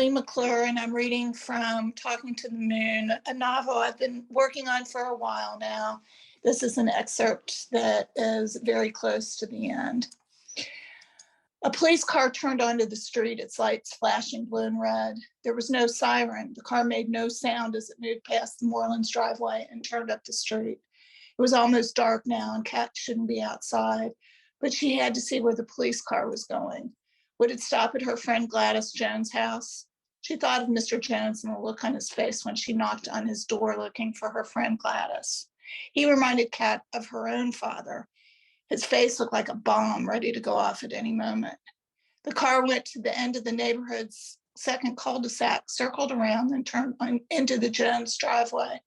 Mollie McClure, and I'm reading from Talking to the Moon, a novel I've been working on for a while now. This is an excerpt that is very close to the end. A police car turned onto the street, its lights flashing blue and red. There was no siren. The car made no sound as it moved past the Morelands driveway and turned up the street. It was almost dark now, and Kat shouldn't be outside, but she had to see where the police car was going. Would it stop at her friend Gladys Jones' house? She thought of Mr. Jones and the look on his face when she knocked on his door looking for her friend Gladys. He reminded Kat of her own father. His face looked like a bomb ready to go off at any moment. The car went to the end of the neighborhood's second cul-de-sac, circled around, and turned into the Jones driveway.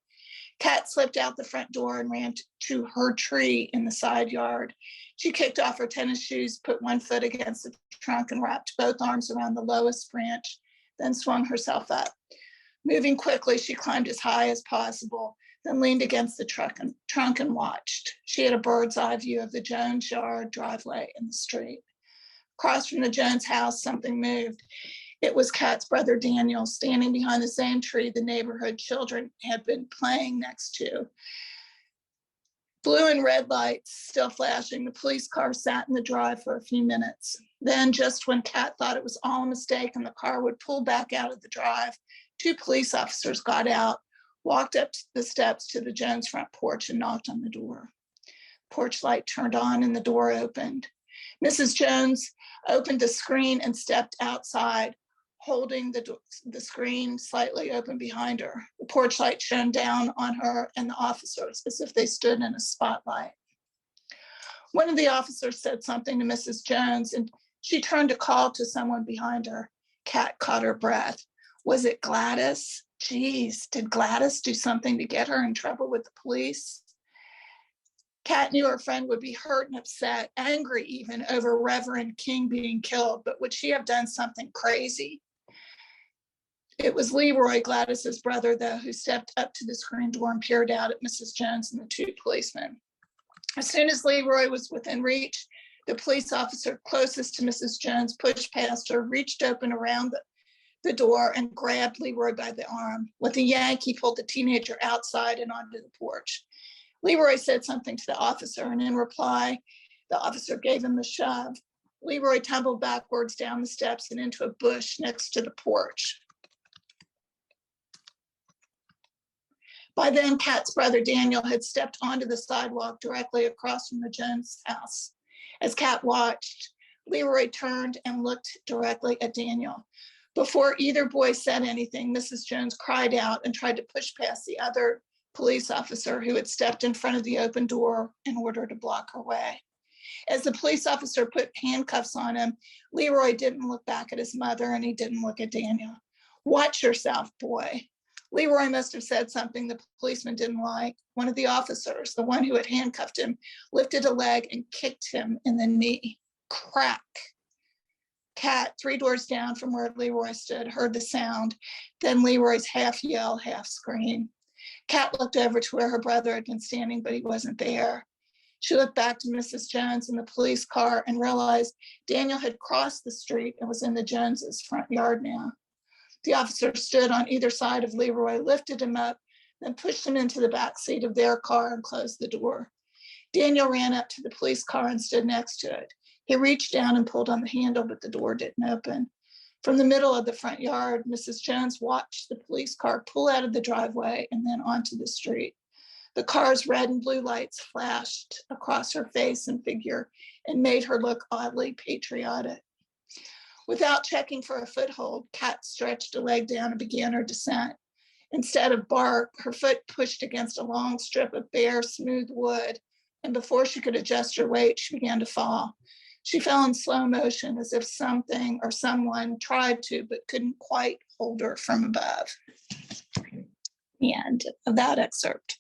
Kat slipped out the front door and ran to her tree in the side yard. She kicked off her tennis shoes, put one foot against the trunk, and wrapped both arms around the lowest branch, then swung herself up. Moving quickly, she climbed as high as possible, then leaned against the trunk and watched. She had a bird's eye view of the Jones yard, driveway, and the street. Across from the Jones house, something moved. It was Kat's brother Daniel, standing behind the same tree the neighborhood children had been playing next to. Blue and red lights still flashing, the police car sat in the drive for a few minutes. Then, just when Kat thought it was all a mistake and the car would pull back out of the drive, two police officers got out, walked up the steps to the Jones front porch and knocked on the door. Porch light turned on and the door opened. Mrs. Jones opened the screen and stepped outside, holding the screen slightly open behind her. The porch light shone down on her and the officers as if they stood in a spotlight. One of the officers said something to Mrs. Jones, and she turned to call to someone behind her. Kat caught her breath. Was it Gladys? Geez, did Gladys do something to get her in trouble with the police? Kat knew her friend would be hurt and upset, angry even over Reverend King being killed, but would she have done something crazy? It was Leroy, Gladys's brother, though, who stepped up to the screen door and peered out at Mrs. Jones and the two policemen. As soon as Leroy was within reach, the police officer closest to Mrs. Jones pushed past her, reached open around the door, and grabbed Leroy by the arm. With a yank, he pulled the teenager outside and onto the porch. Leroy said something to the officer, and in reply, the officer gave him a shove. Leroy tumbled backwards down the steps and into a bush next to the porch. By then, Kat's brother Daniel had stepped onto the sidewalk directly across from the Jones house. As Kat watched, Leroy turned and looked directly at Daniel. Before either boy said anything, Mrs. Jones cried out and tried to push past the other police officer who had stepped in front of the open door in order to block her way. As the police officer put handcuffs on him, Leroy didn't look back at his mother and he didn't look at Daniel. Watch yourself, boy. Leroy must have said something the policeman didn't like. One of the officers, the one who had handcuffed him, lifted a leg and kicked him in the knee. Crack. Kat, 3 doors down from where Leroy stood, heard the sound, then Leroy's half yell, half scream. Kat looked over to where her brother had been standing, but he wasn't there. She looked back to Mrs. Jones in the police car and realized Daniel had crossed the street and was in the Joneses' front yard now. The officer stood on either side of Leroy, lifted him up, then pushed him into the back seat of their car and closed the door. Daniel ran up to the police car and stood next to it. He reached down and pulled on the handle, but the door didn't open. From the middle of the front yard, Mrs. Jones watched the police car pull out of the driveway and then onto the street. The car's red and blue lights flashed across her face and figure and made her look oddly patriotic. Without checking for a foothold, Kat stretched a leg down and began her descent. Instead of bark, her foot pushed against a long strip of bare, smooth wood, and before she could adjust her weight, she began to fall. She fell in slow motion as if something or someone tried to, but couldn't quite hold her from above. The end of that excerpt.